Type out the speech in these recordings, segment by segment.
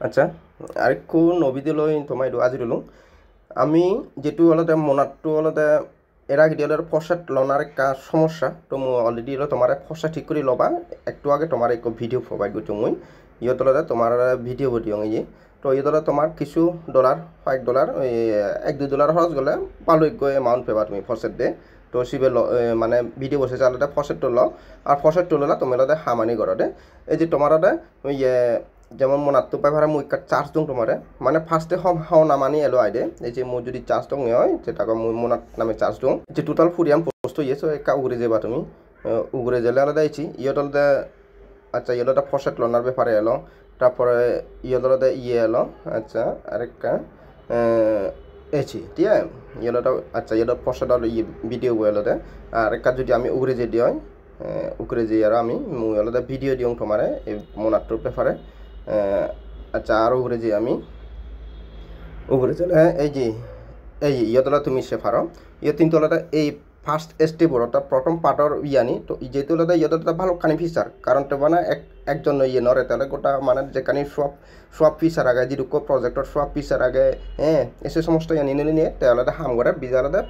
আচ্ছা আরেকটু নবীতে লই তোমায় একটু আজি দিলুম আমি যেটু অলতে মনাতটো অলতে এরা গিয়ে ফসাত লনার একটা সমস্যা তো মু অলরেডি তোমার ফসা ঠিক করে লবা একটু আগে তোমার এক ভিডিও প্রোভাইড করছো মুই ইয়তলতে তোমার ভিডিও ভিডিও ইয়ে তো ইয়তলে তোমার কিছু ডলার $5 ওই $1-2 খরচ গলে ভালো এক এমাউন্ট পেবা তুমি ফসেট দে তো সিবে মানে ভিডিও বসে চালাতে ফসেট ল আর ফসেট ললা তুমি লতে হামানি করো দে এই যে তোমার ইয়ে যেমন মনাত্তু পাই ভাড়া মুই চার্জ দং তোমারে মানে ফার্স্টে হাও নামানি এলো আইডে এই যে মুই যদি চার্জ দং হয় সেটাকে মুই মনাত নামে চার্জ দং যে টোটাল ফুরিয়াম পোস্ট হইছে একা উগরে যাবা তুমি উগরে গেলে আলাদা আইছি ইয়টলতে আচ্ছা ইয়েলোটা ফসেট লনার ব্যাপারে এলো তারপরে ইয়েলোতে ইয়ে এলো আচ্ছা আরেকটা এছি ঠিক আছে ইয়েলোটা আচ্ছা ইয়েলো ফসেট ইয়ে ভিডিও এলোতে আর একটা যদি আমি উগরে যে দিই উগরে যে আর আমি মুই এলোতে ভিডিও দিও তোমারে এই মনাত্তুর ব্যাপারে আচ্ছা আর উপরে যে আমি উপরে চলে এই যে এই ইয়তলা তুমি সে পারো ইয়ে তিনতলাটা এই ফার্স্ট স্টেপর অর্থাৎ প্রথম পার্টর ইয়ানি তো যেহেতু ইয়তলা ভালো খানি ফিচার কারণ তো মানে একজন ইয়ে নরে তাহলে গোটা মানে যেখানে সব ফিচার আগে যেটুকু প্রজেক্টর সব ফিচার আগে হ্যাঁ এসে সমস্ত ইয়ানি নিয়ে তাহলে হাম করে বিজা আলাদা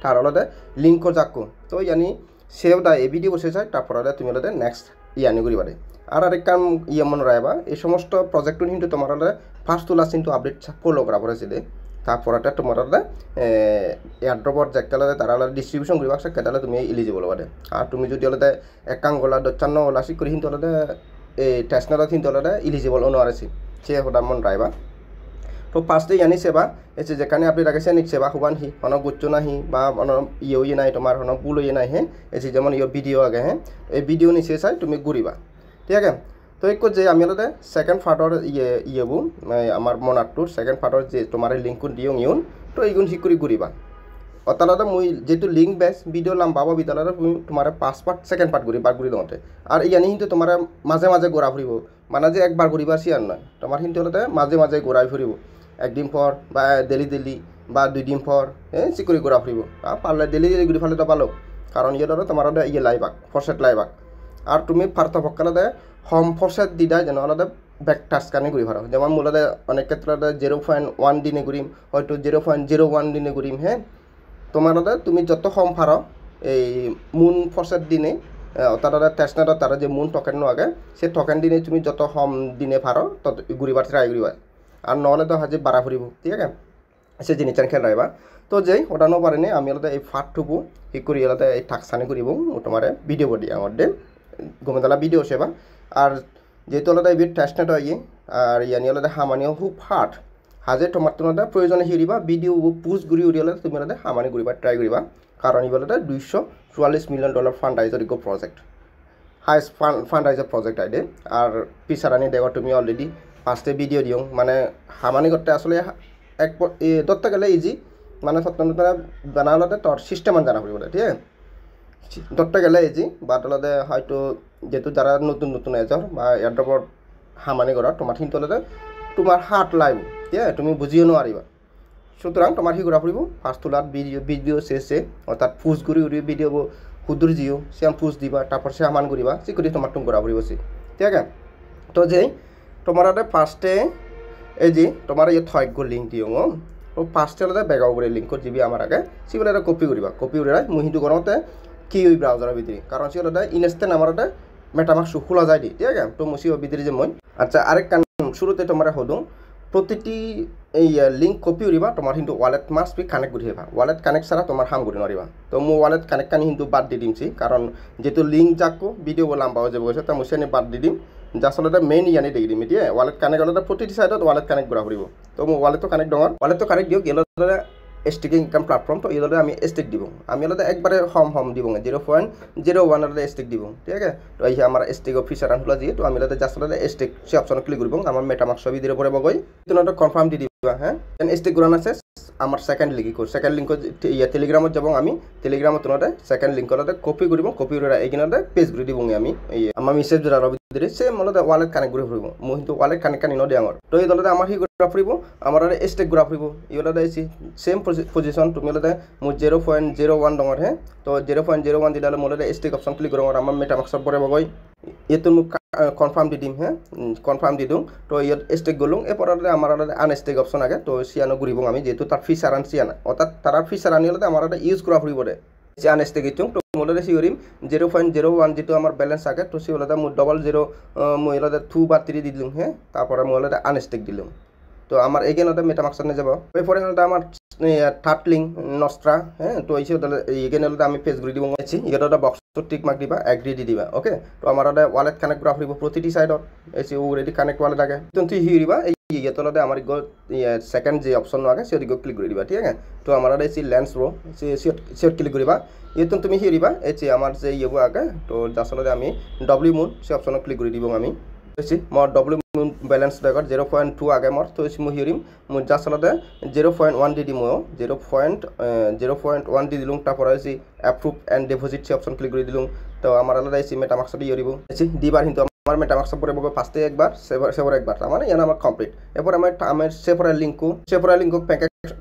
তার আলাদা লিঙ্ক যাকো তো ইয়ানি সেও দা এই ভিডিও বসে যায় তারপর তুমি আলাদা নেক্সট ইয়ানি করি পারে আর আরেক কাম ইয়ে মনে রাখবা এই সমস্ত প্রজেক্ট কিন্তু তোমার ফার্স্ট তোলা কিন্তু আপডেট ফলো করা পড়েছিল তারপর তোমার এয়ারড্রপর যেকালে তারা ডিস্ট্রিবিউশন করিবা সেটালে তুমি ইলিজিবল হবে আর তুমি যদি আলাদা একাং গলা দচ্চান্ন গলা সি করে কিন্তু আলাদা এই টেস্টনাল কিন্তু আলাদা ইলিজিবল অনুয়ারেছি সে হঠাৎ মন রাখবা তো ফার্স্টে ইয়ানি সেবা এসে যেখানে আপনি রাখেছেন সেবা হুবান হি অনেক গুচ্ছ নাহি বা অনেক ইয়ে নাই তোমার অনেক ভুল ইয়ে নাই হ্যাঁ এসে যেমন ইয়ে ভিডিও আগে হ্যাঁ এই ভিডিও নিচে চাই তুমি ঘুরিবা ঠিক আছে তো এক যে আমি আলাদা সেকেন্ড পার্টর ইয়েবু আমার মনারটোর সেকেন্ড পার্টর যে তোমার লিঙ্ক দিও ইউন তো এইগুণ ঠিক করে ঘুরিবা অতালাদা মুই যেহেতু লিঙ্ক বেস ভিডিও লাম পাবো বিতালাদা তুমি তোমার 5 পার্ট সেকেন্ড পার্ট ঘুরি দেওয়াতে আর ইয়ানি কিন্তু তোমার মাঝে মাঝে ঘোরা ফুরিব মানে যে একবার ঘুরিবার সিয়ার নয় তোমার কিন্তু আলাদা মাঝে মাঝে ঘোরাই ফুরিব একদিন পর বা ডেলি বা 2 দিন পর হ্যাঁ চিকুরি ঘোরা ফুরিব পারলে ডেলি ঘুরি ফেলে তো ভালো কারণ ইয়ে তোমার ইয়ে লাইবাক ফরসেট লাইবাক আর তুমি পারত পক্ষালাদা হোম ফরসেট দিদা যেন আলাদা ব্যাক টাচ কানে ঘুরি ভালো যেমন মূলতে অনেক ক্ষেত্রে 0.1 দিনে ঘুরিম হয়তো 0.01 দিনে ঘুরিম হ্যাঁ তোমার তুমি যত হোম পারো এই মুন ফরসেট দিনে তারা টেস্টনার তারা যে মুন টকেন আগে সে টকেন দিনে তুমি যত হোম দিনে পারো তত ঘুরিবার ট্রাই করিবা আর নহলে তো হাজি বাড়া ফুরিব ঠিক আছে সে জিনিস খেয়াল রাখবা তো যেই ওটানো পারেনি আমি আলাদা এই ফাটটুকু ই করি আলাদা এই টাকসানি করিব তোমার ভিডিও বডি আমার ডে গোমেদালা ভিডিও সেবা আর যেহেতু আলাদা এই টেস্টনেট হয় আর ইয়ানি আলাদা হামানিও খুব হার্ড হাজে তোমার তোমাদের প্রয়োজনে হিরিবা ভিডিও পুষ ঘুরি উড়িয়ালে তুমি আলাদা হামানি করিবা ট্রাই করিবা কারণ এই বলতে $244 million fundraiser eco project highest fundraiser project আইডে আর পিসারানি দেওয়া তুমি অলরেডি ফার্স্টে ভিডিও দিও মানে হামানি করতে আসলে এক ধরতে গেলে ইজি মানে সত্যি জানা তোর সিস্টেম জানা পড়বে ঠিক আছে ধরতে গেলে ইজি বাট আলাদা হয়তো যেহেতু যারা নতুন এজর বা এয়ারড্রপর হামানি করা তোমার কিন্তু আলাদা তোমার হাত লাইব ঠিক আছে তুমি বুঝিও নোৱাৰিবা সুতরাং তোমার হি করা পড়ব ফার্স্ট তোলার ভিডিও শেষে অর্থাৎ পুষ ঘুরি ভিডিও হুদুর জিও সে পুষ দিবা তারপর সে হামান করিবা সে করে তোমার তুমি করা পড়ব সে ঠিক আছে তো যে তোমার ফার্স্টে এই যে তোমার ইয়ে থয়জ্ঞ লিঙ্ক দিও তো ফার্স্টে আলাদা বেগাও করে লিঙ্ক করে দিবি আমার আগে সেগুলো কপি করিবা কপি করে মুই কিন্তু গরমতে কি ওই ব্রাউজারের ভিতরে কারণ সে আলাদা ইনস্ট্যান্ট আমার মেটামাক্স খোলা যায় দি ঠিক আছে তো মুসি ভিতরে যে মই আচ্ছা আরেক কান শুরুতে তোমার হদো প্রতিটি এই লিঙ্ক কপি করিবা তোমার কিন্তু ওয়ালেট মাস্ট বি কানেক্ট করে দিবা ওয়ালেট কানেক্ট ছাড়া তোমার হাম করে নরিবা তো মো ওয়ালেট কানেক্ট কানি কিন্তু বাদ দি দিমছি কারণ যেহেতু লিঙ্ক যাকো ভিডিও বললাম পাওয়া যাবে তো মুসি আনি বাদ দি দিম যা আসলে মেইন ইয়ানি দেখি দিম এতিয়া ওয়ালেট কানেক্ট হলে প্রতিটি সাইডত ওয়ালেট কানেক্ট করা পড়ব তো মো ওয়ালেট তো কানেক্ট ডঙর ওয়ালেট তো কানেক্ট দিও গেলে স্টিকিং ইনকাম প্ল্যাটফর্ম তো এই আমি স্টিক দিব আমি আলাদা একবারে হম দিব 0.01 স্টিক দিব ঠিক আছে তো এই আমার স্টিক অফিসার আনলা দিয়ে তো আমি আলাদা জাস্ট আলাদা স্টিক সে অপশন ক্লিক করব আমার মেটামাক্স ছবি দিয়ে পরে বগই তো কনফার্ম দি দিবা হ্যাঁ দেন স্টিক গুরান আছে আমার সেকেন্ড লিঙ্ক টেলিগ্রামত যাব আমি টেলিগ্রামত তোমাদের সেকেন্ড লিঙ্ক আলাদা কপি করব কপি করে এইখানে পেজ করে দিব আমি এই আমার মেসেজ জোড়া ভিতরে সেম আলাদা ওয়ালেট কানেক্ট করে ফুরিব মই কিন্তু ওয়ালেট কানেক্ট কানি নদে আমার তো এই আলাদা আমার হি ঘুরা ফুরিব আমার স্টিক ঘুরা ফুরিব এই আলাদা সেম পজিশন তুমি আলাদা মো 0.01 ডঙর হ্যাঁ তো 0.01 দিলে মোলে স্টিক অপশন ক্লিক করব আমার মেটামাক্স পরে বগই এতো কনফার্ম দি দিম হ্যাঁ কনফার্ম দি দিওঁ তো ইয়াত ষ্টেক গ'লোঁ এরপরে আমার আনষ্টেক অপশন আগে তো সিয়ানো ঘুরিব আমি যেহেতু তার ফিচার আন সিয়ানা অর্থাৎ তার ফিচার আনি হলে আমার ইউজ করা ফুরিব দে আনষ্টেক ইচ্ছুং তো মোলে সি করিম 0.01 যেটো আমার ব্যালেন্স আগে তো সি হলে মোৰ 00 মই হলে 2 বা 3 দি দিলাম হ্যাঁ তারপরে মই হলে আনষ্টেক দিলাম তো আমার এগেইনতে মেটামাস্ক নিয়ে যাব এরপরে হলে আমার থার্ড লিঙ্ক নস্ট্রা হ্যাঁ তো এগেইন হলে আমি পেজ ঘুরি দিব ইয়াতে বক্সত টিক মার্ক দিবা এগ্রি দি দিবা ওকে তো আমার ওয়ালেট কানেক্ট করা ফুরিব প্রতিটি সাইডত এসি অলরেডি কানেক্ট ওয়ালেট আগে তুমি হিরিবা ইয়াতে আমার সেকেন্ড যে অপশন আগে সে ক্লিক করে দিবা ঠিক আছে তো আমার এসি লেন্স রো সিট ক্লিক করিবা ইয়ে তুমি হিরিবা এসি আমার যে ইয়ে আগে তো আসলে আমি ডব্লিউ মুন সে অপশন ক্লিক করে দিব আমি মোর ডব্লিউ মুন ব্যালেন্স দেখত 0.2 আগে মোর তো মই হিরিম মই আসলে 0.1 দি দিম 0.1 দি দিলুম তারপর এসি অ্যাপ্রুভ এন্ড ডিপোজিট সে অপশন ক্লিক করে দিলুম তো আমার আলাদা এসি মেটামাস্ক দিয়ে দিব এসি দিবার কিন্তু আমার মেটামাস্ক পরে বলবো ফার্স্টে একবার সেভর একবার তার মানে ইয়ান আমার কমপ্লিট এরপর আমার সেভরাল লিঙ্ক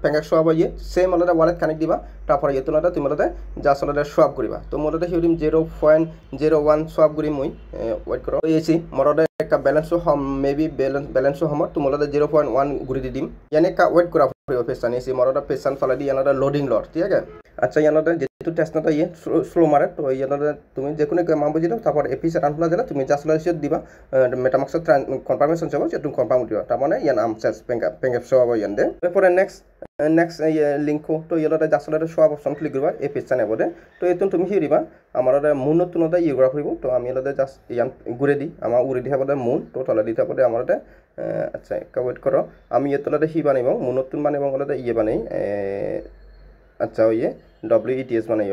প্যাঙ্কেট সোয়াব হয়ে সেম আলাদা ওয়ালেট কানেক্ট দিবা তারপরে ইয়ে তোলাটা তুমি আলাদা যা আসলে সোয়াব করিবা তো মোর হিউরিম 0.01 সোয়াব করি মই ওয়েট করো এসি মোর একটা ব্যালেন্সও হম মেবি ব্যালেন্সও হম তো মোর 0.1 ঘুরি দি দিম ইয়ানে কা ওয়েট করা পড়িব পেছান এসি মোর পেছান ফলা দি ইয়ান লোডিং লট ঠিক আছে আচ্ছা ইয়ান যেহেতু টেস্টটা ইয়ে স্লো মারে তো ইয়ান তুমি যে কোনো কাম বুঝি দাও তারপর এপিস রান হলা দিলে তুমি জাস্ট লাইসিত দিবা মেটামাস্ক কনফার্মেশন চাবো যে তুমি কনফার্ম দিবা তার মানে ইয়ান আম সেস প্যাঙ্কেট সোয়াব ইয়ান দে এরপরে নেক্সট লিঙ্ক তো ইয়াতে জাস্ট সোয়াব অপশন ক্লিক করবা এপিস চানেব দে তো এতন তুমি হিরিবা আমার মুনত তুনতে ইয়ে করা ফুরিব তো আমি ইয়াতে জাস্ট ইয়ান ঘুরে দি আমার উড়ে দি থাকতে মুন তো তলে দি থাকতে আমার আচ্ছা একটা ওয়েট করো আমি ইয়াতে হি বানাইব মুনত তুন বানাইব হলে ইয়ে বানাই আচ্ছা ইয়ে WETS বানাই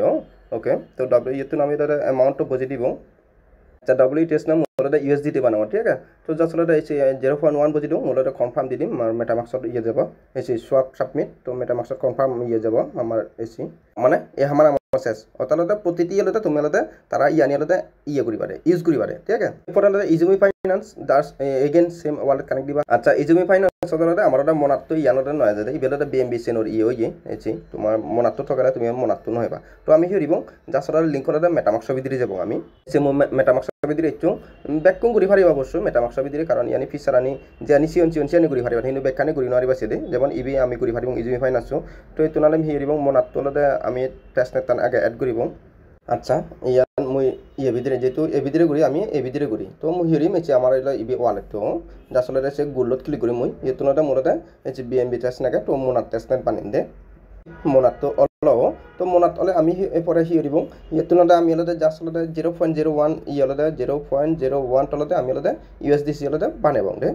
ওকে তো WETS আমি অ্যামাউন্ট বুঝে দিব আচ্ছা WETS না মোলে USDT বানাবো ঠিক আছে তো জাস্ট এসে 0.1 বুঝি দিও মোলে কনফার্ম দি দিম আর মেটামাস্কত ইয়ে যাব এসে সোয়াপ সাবমিট তো মেটামাস্কত কনফার্ম ইয়ে যাব আমার এসি মানে আমার শেষ অর্থাৎ প্রতিটি হলে তুমি হলে তারা ইয়ানি হলে ইয়ে করিবারে ইউজ করিবারে ঠিক আছে এরপর হলে Izumi finance Das again same wallet connect দিবা আচ্ছা ইজুমি ফাইন্যান্স হলে আমার মনাত্তো ইয়ানতে নয় যায় ইবেলতে BMB সেনর ইয়ে হয়ে এসি তোমার মনাত্তো থকালে তুমি মনাত্তো নহবা তো আমি হিরিব জাস্ট লিঙ্ক হলে মেটামাস্ক ভিতরে যাব আমি সে মেটামাস্ক ভিতরে ইচ্ছু ব্যাককুং ঘুরি ফারিব অবশ্য মেটামাস্ক ভিতরে কারণ ইয়ানি ফিচার আনি যে আনি সিয়ন ঘুরি ফারিবা কিন্তু ব্যাকখানে ঘুরি নোৱাৰিবা সেদে যেমন ইবি আমি ঘুরি ফারিব ইজুমি ফাইন্যান্স তো এই তুনালে হিরিব মনাত্তো হলে আমি টেস্টনেট আগে এড করিব আচ্ছা ইয়ান মই ইয়ে ভিতরে যেহেতু এ ভিতরে ঘুরি আমি এ ভিতরে ঘুরি তো মই হিরিম এসে আমার ইবি ওয়ালেট তো আসলে সে গুলত ক্লিক করি মই ইয়ে তুনাতে মোরতে এসে BMB টেস্ট নাকে তো মোনাত টেস্টনেট বানিয়ে দে মোনাত তো অলও তো মোনাত হলে আমি এরপরে হিরিব ইয়ে তুনাতে আমি হলে জাস্ট হলে 0.01 ইয়ে হলে 0.01 তলতে আমি হলে USDC হলে বানাইব দে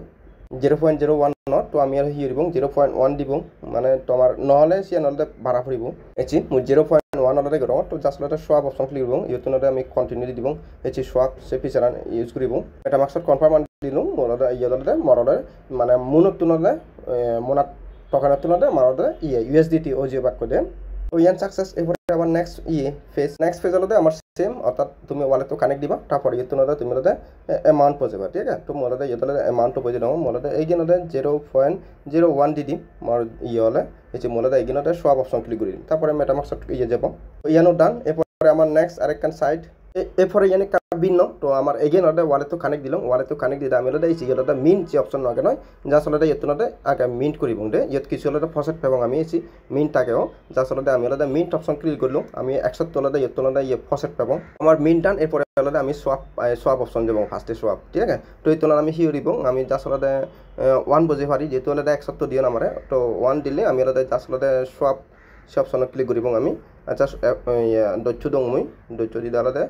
0.01 not তো আমি হিরিব 0.1 দিব মানে তোমার নহলে সি নহলে ভাড়া ফুরিব এচি মই 0.1 হলে গরম তো জাস্ট হলে সোয়াপ অপশন ক্লিক করব ইউতুনতে আমি কন্টিনিউ দি দিব এচি সোয়াপ সে ফিচার ইউজ করিব এটা মাক্সত কনফার্ম দিলুম মোরলে ইয়েলতে মরলে মানে মুনত তুনলে মোনাত টকানা তুনলে মরলে ইয়ে USDT ওজি বাক করে তো ইয়ান সাকসেস এরপরে আবার নেক্সট ফেজ হলে আমার সেম অর্থাৎ তুমি ওয়ালেট তো কানেক্ট দিবা তারপরে ইয়ে তুনলে তুমি হলে অ্যামাউন্ট পজাবা ঠিক আছে তো মোরলে ইয়ে হলে অ্যামাউন্ট পজে দাও মোরলে এইগিনতে 0.01 দি দিম মোর ইয়ে হলে এই যে মোরলে এইগিনতে সোয়াপ অপশন ক্লিক করি দিম তারপরে মেটামাস্ক ইয়ে যাব ইয়ানো ডান এরপরে আমার নেক্সট আরেকখান সাইট এরপরে ইয়ানি ভিন্ন তো আমার এগেন ওয়ালেট তো কানেক্ট দিলাম ওয়ালেট তো কানেক্ট দিলে আমি হলে এই ইয়েলতে মিন্ট যে অপশন নয় নয় জাস্ট হলে ইয়েতুনতে আগে মিন্ট করিব দে ইয়েত কিছু হলে ফসেট পাবো আমি এসি মিন্ট আগেও জাস্ট হলে আমি হলে মিন্ট অপশন ক্লিক করলাম আমি একসাথে হলে ইয়েতুনতে ইয়ে ফসেট পাবো আমার মিন্ট ডান এরপরে হলে আমি সোয়াপ অপশন যাব ফার্স্টে সোয়াপ ঠিক আছে তো এই তুলনা আমি হিরিব আমি জাস্ট হলে 1 বুঝে পারি যেহেতু হলে একসাথে দিও আমারে তো 1 দিলে আমি হলে জাস্ট হলে সোয়াপ সে অপশন ক্লিক করিব আমি আচ্ছা দৈত্য দং মই দৈত্য দি হলে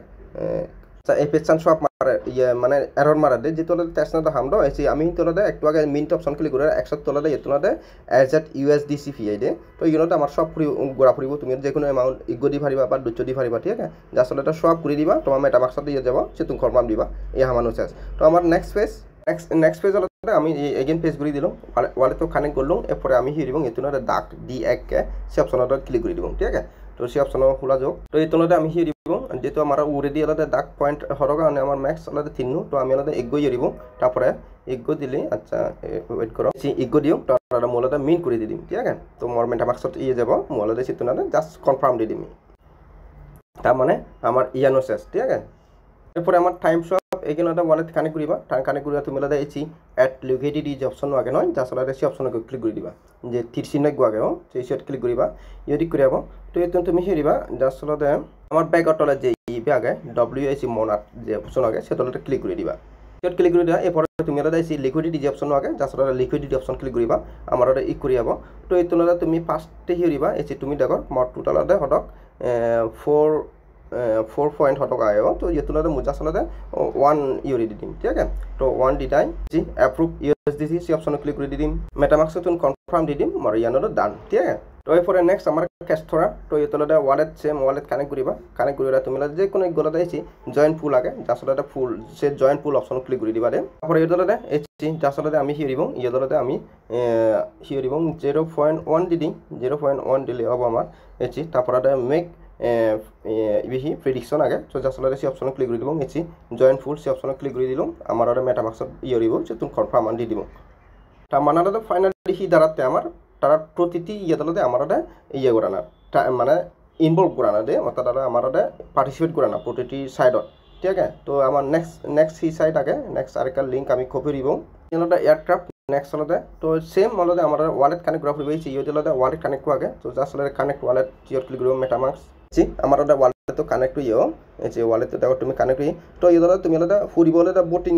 আচ্ছা এই পেছান সোয়াপ মারে ইয়ে মানে এরর মারা দে যেহেতু হলে টেস্টনেট হামদো এসি আমি তোলাতে একটু আগে মিন্ট অপশন ক্লিক করে একসাথে তোলাতে এতুনাতে এজেট USDC ফি আই দে তো ইগুলোতে আমার সব গোড়া ফুরিব তুমি যে কোনো অ্যামাউন্ট ইগো দি ফারিবা বা দুচ্চ দি ফারিবা ঠিক আছে জাস্ট হলে এটা সোয়াপ করে দিবা তোমার মেটামাস্ক দিয়ে যাব সে তুমি কনফার্ম দিবা এই হামানো শেষ তো আমার নেক্সট পেজ হলে আমি এগেন পেজ ঘুরি দিলাম ওয়ালেট তো কানেক্ট করলাম এরপরে আমি হিরিব এতুনাতে ডাক দি এককে সে অপশনটা ক্লিক করে দিব ঠিক আছে তো সে অপশন খোলা যাক তো এতুনাতে আমি হিরিব যেহেতু আমার উড়ে দিয়ে আলাদা ডাক পয়েন্ট হওয়ার কারণে আমার ম্যাক্স আলাদা 3 তো আমি আলাদা এগো এরিব তারপরে এগো দিলে আচ্ছা ওয়েট করো এগো দিও তারপরে মোলাদা মিন করে দিম ঠিক আছে তো মোর মেটামাস্কত ইয়ে যাব মোলাদা সিতুনাতে জাস্ট কনফার্ম দি দিম তার মানে আমার ইয়ানো শেষ ঠিক আছে এরপরে আমার টাইম সোয়াপ এইখানে ওয়ালেট কানেক্ট করিবা কানেক্ট করিবা তুমি লাদা এসি অ্যাড লিকুইডিটি যে অপশন আগে নয় যা আসলে সেই অপশন ক্লিক করে দিবা যে তীর চিহ্ন আগে সেই সেট ক্লিক করিবা ইউটি করিবা তো এত তুমি হেরিবা যা আসলে আমার ব্যাকআউট তলে যে আগে ডব্লিউএসি মোনাট যে অপশন আগে সে তলে ক্লিক করে দিবা সেট ক্লিক করে দিবা এরপরে তুমি লাদা এসি লিকুইডিটি যে অপশন আগে যা আসলে লিকুইডিটি অপশন ক্লিক করিবা আমার ই করি যাব তো এই তুলনায় তুমি ফার্স্টে হেরিবা এসি তুমি দেখো মোট টোটাল হটক 4 पॉइंट हटक आयो तो ये तुलना मुझे सालते 1 यूरी दी ठीक है तो 1 दी टाइम जी अप्रूव यूएसडीसी सी ऑप्शन क्लिक कर दी मेटामास्क तुम कंफर्म दी मर यानो डन ठीक है तो एरपर नेक्स्ट आमार कैश थोड़ा तो ये तुलना वालेट सेम वालेट कानेक्ट करिबा कानेक्ट करिरा तुम जे कोनो एक गलत आइछि जॉइन पुल आगे जासलते फुल से जॉइन पुल ऑप्शन क्लिक कर दिबा दे তারপর এই দলতে এসি যাসলতে আমি হিরিবং এই দলতে আমি হিরিবং 0.1 দিদি 0.1 দিলে হবে আমার এসি তারপর মেক বিহি প্রেডিকশন আগে তো যাসলতে সেই অপশন ক্লিক করে দিবং এসি জয়েন ফুল সেই অপশন ক্লিক করে দিলুম আমার মেটামাস্ক ইয়রিব যে তুমি কনফার্ম আন দি দিব তা মানাটা ফাইনালি হি দাঁড়াতে আমার তারা প্রতিটি ইয়ে দলতে আমার ইয়ে করা না মানে ইনভলভ করা না দে অর্থাৎ আমার পার্টিসিপেট করা না প্রতিটি সাইডত ঠিক আছে তো আমার নেক্সট হি সাইড আগে নেক্সট আরেকটা লিঙ্ক আমি কপি দিব এটা এয়ারক্রাফট নেক্সট হলতে তো সেম হলতে আমার ওয়ালেট কানেক্ট করা ফুরিব ইয়ে হলতে ওয়ালেট কানেক্ট আগে তো জাস্ট কানেক্ট ওয়ালেট জিওর ক্লিক করব মেটামাস্ক জি আমার ওয়ালেট তো কানেক্ট ইয়ে যে ওয়ালেট তো দেখো তুমি কানেক্ট তো এই দলে তুমি হলে ফুরিবলে বোটিং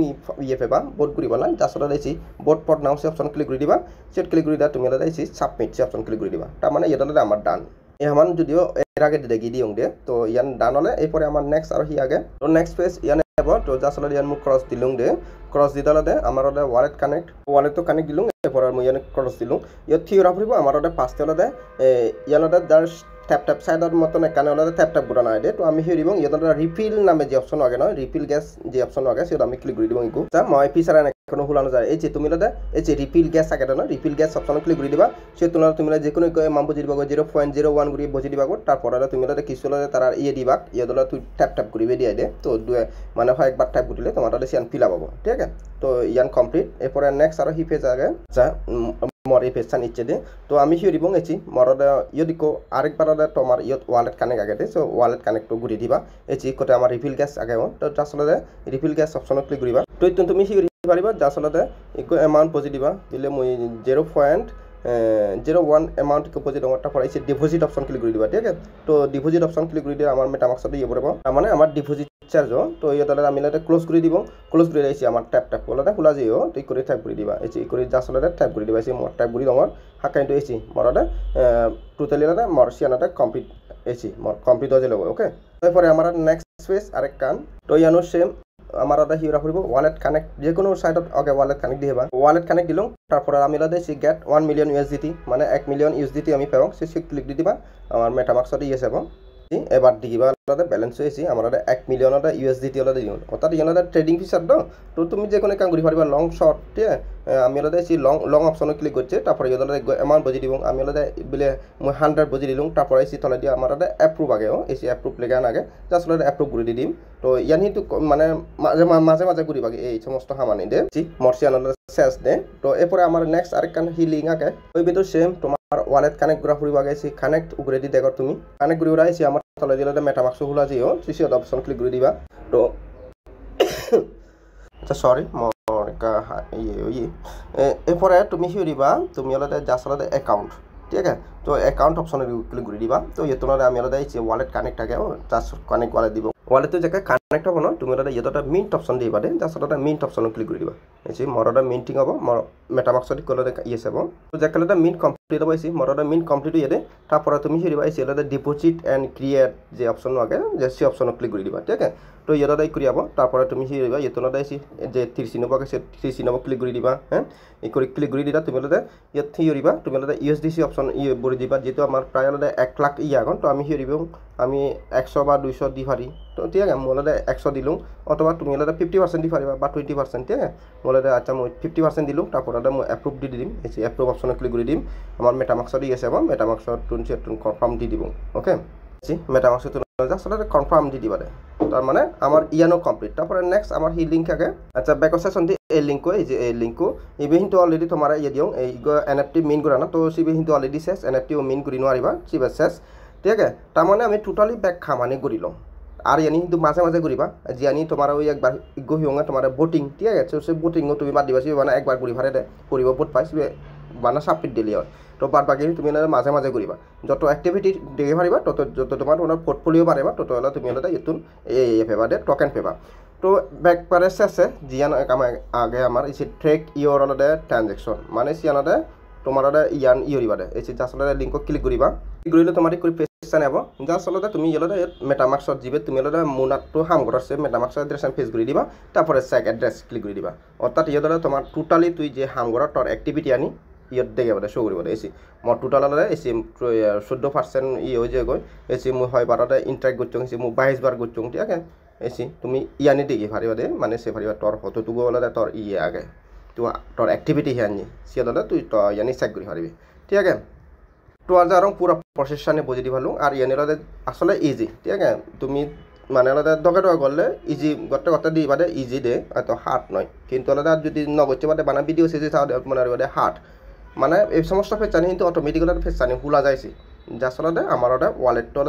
ইয়ে পেবা বোট করিবা না জাস্ট হলে দিয়েছি বোট পট নাও সে অপশন ক্লিক করে দিবা সেট ক্লিক করে দিয়া তুমি হলে দিয়েছি সাবমিট সে অপশন ক্লিক করে দিবা তার মানে এই দলে আমার ডান এমন যদিও এর আগে দেখি দিও দে তো ইয়ান ডান হলে এরপরে আমার নেক্সট আর হি আগে তো নেক্সট পেজ ইয়ান যাব তো জাস্ট হলে ইয়ান মুখ ক্রস দিলুং দে ক্রস দিদালে দে আমার ওয়ালেট তো কানেক্ট দিলুং এরপরে আমি ইয়ান ক্রস দিলুং ইয়ে থিওরা ফুরিব আমার পাঁচতে হলে দে ইয়ান জাস্ট ট্যাপ সাইডর মতন এখানে হলে ট্যাপ গুড়া নাই দে তো আমি হেরি এবং ইয়ে রিফিল নামে যে অপশন আগে নয় রিফিল গ্যাস যে অপশন আগে সেটা আমি ক্লিক করে দিব ইকো মই ফিচার এখনো হুলানো যায় এই যে তুমি হলে এই যে রিফিল গ্যাস আগে না রিফিল গ্যাস অপশন ক্লিক করে দিবা সে তুলনা তুমি যে কোনো এমাউন্ট বুঝি দিবা 0.01 করে বুঝি দিবা তারপরে তুমি হলে কিছু হলে তারা ইয়ে দিবা ইয়ে দলে তুই ট্যাপ করিবে দিয়ে দে তো মানে হয় একবার ট্যাপ দিলে তোমার হলে সিয়ান ফিল পাবো ঠিক আছে তো ইয়ান কমপ্লিট এরপরে নেক্সট আর হি পেজ আগে যা মর এই পেজটা নিচ্ছে দে তো আমি হিও দিব এসি মর ইয়ে দিকো আরেকবার তোমার ইয়ত ওয়ালেট কানেক্ট আগে দে সো ওয়ালেট কানেক্ট ঘুরি দিবা এসি কোটে আমার রিফিল গ্যাস আগে তো আসলে রিফিল গ্যাস অপশন ক্লিক করিবা তো তুমি হিও পারিবা যা আসলে ইকো এমাউন্ট পজি দিবা দিলে মই 0.01 এমাউন্ট কে পজি দংটা পড়াইছে ডিপোজিট অপশন ক্লিক করে দিবা ঠিক আছে তো ডিপোজিট অপশন ক্লিক করে দিয়ে আমার মেটামাস্ক ইয়ে পড়ব তার মানে আমার ডিপোজিট চার্জ তো ইয়ে তাহলে আমি এটা ক্লোজ করে দিব ক্লোজ করে দিয়েছি আমার ট্যাপ করলে খোলা যাইও তুই করে টাইপ করে দিবা এই করে যা আসলে টাইপ করে দিবা এই মোর টাইপ করে আমার হাকাইটো এসি মরটা টোটালি এটা মর সিয়ানাটা কমপ্লিট এসি মর কমপ্লিট হয়ে যাবে ওকে তারপরে আমার নেক্সট পেজ আরেক কান তো ইয়ানো সেম আমার হিওরা ফুরিব ওয়ালেট কানেক্ট যে কোনো সাইটত আগে ওয়ালেট কানেক্ট দিয়ে ওয়ালেট কানেক্ট দিলাম তারপরে আমি দিয়েছি গেট 1 মিলিয়ন ইউএসডিটি মানে 1 মিলিয়ন ইউএসডিটি আমি পাবো সে ক্লিক দিয়ে দিবা আমার মেটামাস্কত ইয়ে যাব এবার দিবা ব্যালেন্স হয়েছি আমার 1 মিলিয়ন ইউএসডিটি হলে দিও অর্থাৎ ইয়ান ট্রেডিং ফিচার তো তুমি যে কোনো কাম করি পারিবা লং শর্ট ঠিক আছে আমি দিয়েছি লং অপশন ক্লিক করছে তারপরে এমাউন্ট বুঝি দিব আমি বলে মই 100 বুঝি দিলাম তারপরে এসি তলে দিয়ে আমার অ্যাপ্রুভ আগে এসি অ্যাপ্রুভ লেগে আগে জাস্ট অ্যাপ্রুভ করে দিম তো ইয়ান কিন্তু মানে মাঝে মাঝে করিবা এই সমস্ত হামানি দে মর্সিয়ান শেষ দে তো এরপরে আমার নেক্সট আরেকখান হিলিং আগে ওই ভিতর সেম তোমার ওয়ালেট কানেক্ট করা ফুরিব আগে এসি কানেক্ট উপরে দিয়ে দেখো তুমি কানেক্ট করে আইছি আমার তলে দিলে মেটামাস্ক খোলা যাইও সিসি অপশন ক্লিক করে দিবা তো আচ্ছা সরি এরপরে তুমি হিও দিবা তুমি হলে জাস্ট হলে অ্যাকাউন্ট ঠিক আছে তো অ্যাকাউন্ট অপশনে ক্লিক করে দিবা তো ইয়ে তোমার আমি হলে দিয়েছি ওয়ালেট কানেক্ট আগে জাস্ট কানেক্ট ওয়ালেট দিব ওয়ালেটে যে কানেক্ট হব না তুমি হলে ইয়েটা মিন্ট অপশন দিবা দে জাস্ট হলে মিন্ট অপশন ক্লিক করে দিবা এসি মরটা মিন্টিং হব মর মেটামাস্কত কলে ইয়ে যাব তো যে কালেটা মিন্ট কমপ্লিট হব এসি মরটা মিন্ট কমপ্লিট হয়ে দে তারপরে তুমি হিও দিবা এসি হলে ডিপোজিট এন্ড ক্রিয়েট যে অপশন আগে যে সে অপশন ক্লিক করে দিবা ঠিক আছে তো ইয়েটাই করি যাব তারপরে তুমি হিও দিবা ইয়েতো দিয়েছি যে 30 নব আগে সে 30 নব ক্লিক করে দিবা হ্যাঁ এই করে ক্লিক করে দিলা তুমি হলে ইয়ে হিও দিবা তুমি হলে ইউএসডিসি অপশন ইয়ে বলে দিবা যেহেতু আমার প্রায় হলে 1 লাখ ইয়ে আগুন তো আমি হিও দিব আমি 100 বা 200 দি পারি তো ঠিক আছে মই হলে 100 দিলুম অথবা তুমি হলে 50% দি পারিবা বা 20% ঠিক আছে মই হলে আচ্ছা মই 50% দিলুম তারপরে মই অ্যাপ্রুভ দি দিম এই অ্যাপ্রুভ অপশন ক্লিক করে দিম আমার মেটামাস্ক দিয়ে আছে মেটামাস্ক 20 কনফার্ম দি দিব ওকে মেটামাস্ক আসলে কনফার্ম দি দিবা তার মানে আমার ইয়ানো কমপ্লিট তারপরে নেক্সট আমার হি লিঙ্ক আগে আচ্ছা ব্যাক সেশন দি এই লিঙ্ক এই যে এই লিঙ্ক ইবে কিন্তু অলরেডি তোমার ইয়ে দিও এই এনএফটি মিন করা না তো সিবে কিন্তু অলরেডি শেষ এনএফটি ও মিন করি নোৱাৰিবা সিবে শেষ ঠিক আছে তার মানে আমি টোটালি ব্যাক খামানি করিলাম আর ইয়ানি কিন্তু মাঝে মাঝে করিবা জিয়ানি তোমার ওই একবার গহি হোঙ্গা তোমার বোটিং ঠিক আছে সে বোটিংও তুমি বাদ দিবা সে মানে একবার ঘুরি ভাড়ে করিব বোট পাই সে মানে সাবমিট দিলি হয় তো বাদ বাকি তুমি মাঝে মাঝে করিবা যত অ্যাক্টিভিটি দেখে পারিবা তত যত তোমার ওনার পোর্টফোলিও বাড়িবা তত হলে তুমি হলে ইতুন এই ফেবা দে টোকেন ফেবা তো ব্যাকপারে শেষে জিয়ান আগে আমার এই ট্রেক ইয়র হলে ট্রানজেকশন মানে সিয়ানতে তোমার ইয়ান ইয়রিবা দে এই আসলে লিঙ্ক ক্লিক করিবা কৰিলে তোমাৰ কৰি পেজ আনিব যাৰ আচলতে তুমি ইয়াতে মেটামাক্সত যিবে তুমি ইয়াতে মোনাটো হাম কৰাছে মেটামাক্সৰ এড্ৰেছ পেজ কৰি দিবা তাৰপৰে চেক এড্ৰেস ক্লিক কৰি দিবা অৰ্থাৎ ইয়াতে তোমাৰ টোটালি তুই যে হাম কৰা তোৰ অ্যাক্টিভিটি আনি ইয়াত দেখে বলে শো কৰিব এসি মই টোটাল এসি 14% ই হৈ যায় গৈ এসি মই হয় বারতে ইন্টারেক্ট করছো এসি মই 22 বার করছো ঠিক আছে এসি তুমি ইয়ানি দেখি পারিবা দে মানে সে পারিবা তোর ফটোটুকু হলে তোর ইয়ে আগে তো তোর অ্যাক্টিভিটি আনি সিয়ালে তুই তো ইয়ানি চেক কৰি পারিবি ঠিক আছে তো আজ আর পুরো প্রসেসটা বুঝি দি ভালো আর ইয়ানি আসলে ইজি ঠিক আছে তুমি মানে দকে দকে করলে ইজি গতে গতে দিবা দে ইজি দে এত হার্ড নয় কিন্তু যদি নগচ্ছে বাদে বানা ভিডিও সেজে মনে হয় হার্ড মানে এই সমস্ত ফেচানি কিন্তু অটোমেটিক্যালি ফেচানি খোলা যাইছে যা আসলে আমার ওয়ালেটটো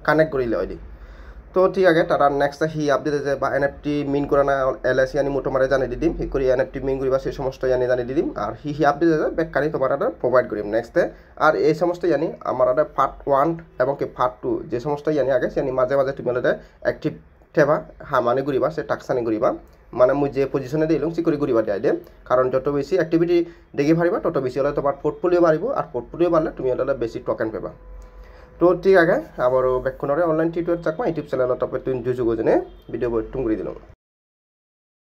কানেক্ট করিলে হয় দি তো ঠিক আছে তারা নেক্সট হি আপডেট যে বা এনএফটি মিন করে না এলআইসি আনি মই তোমারে জানি দিম হি করে এনএফটি মিন করিবা সেই সমস্ত জানি দিম আর হি আপডেট যে বেকারি তোমার প্রোভাইড করিম নেক্সটে আর এই সমস্ত জানি আমার পার্ট 1 এবং কি পার্ট 2 যে সমস্ত জানি আগে জানি মাঝে মাঝে তুমি অ্যাক্টিভ থেবা হামানি করিবা সে টাক্সানি করিবা মানে মই যে পজিশনে দিলাম সিকিউরি করিবা দিয়ে কারণ যত বেশি অ্যাক্টিভিটি দেখি পারিবা তত বেশি হলে তোমার পোর্টফোলিও বাড়িব আর পোর্টফোলিও বাড়লে তুমি হলে বেশি টোকেন পাবা তো ঠিক আছে আবারও বেক্ষণরে online tutorial Chakma YouTube channel টপে তুই যুযোগ জেনে ভিডিও বই টুঙ্গুরি দিলাম